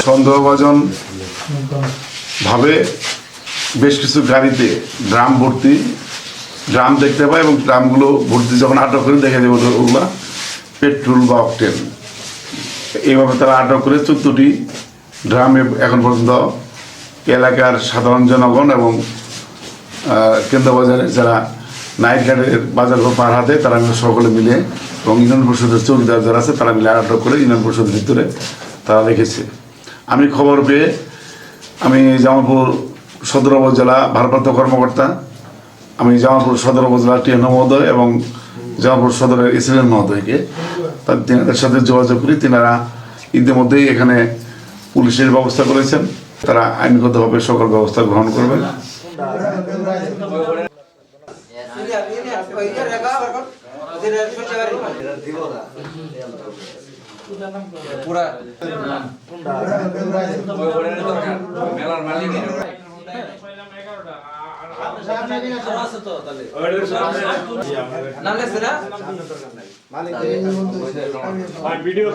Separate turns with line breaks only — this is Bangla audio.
সন্দেহভাজন ভাবে বেশ কিছু গাড়িতে ড্রাম ভর্তি ড্রাম দেখতে পাই এবং ড্রামগুলো ভর্তি যখন আটক করে দেখে দেবো ওগুলা পেট্রোল বা অকটেন। এইভাবে তারা আটক করে 14টি ড্রামে এখন পর্যন্ত এলাকার সাধারণ জনগণ এবং কেন্দ্রবাজারের যারা নাইট গার্ডের বাজার পার হাতে তারা সকলে মিলে এবং ইউনিয়ন পরিষদের চৌকিদার যারা আছে তারা মিলে আটক করে ইউনিয়ন পরিষদের ভিতরে তারা রেখেছে। আমি খবর পেয়ে আমি জামালপুর সদর উপজেলা ভারপ্রাপ্ত কর্মকর্তা, আমি জামালপুর সদর উপজেলা টিএনও মহোদয় এবং জামালপুর সদরের এসিডেন্ট মহোদয়কে তিনাদের সাথে যোগাযোগ করি। তিনারা ইতিমধ্যেই এখানে পুলিশের ব্যবস্থা করেছেন, তারা আইনগতভাবে সকল ব্যবস্থা গ্রহণ করবেন।
ভিডিও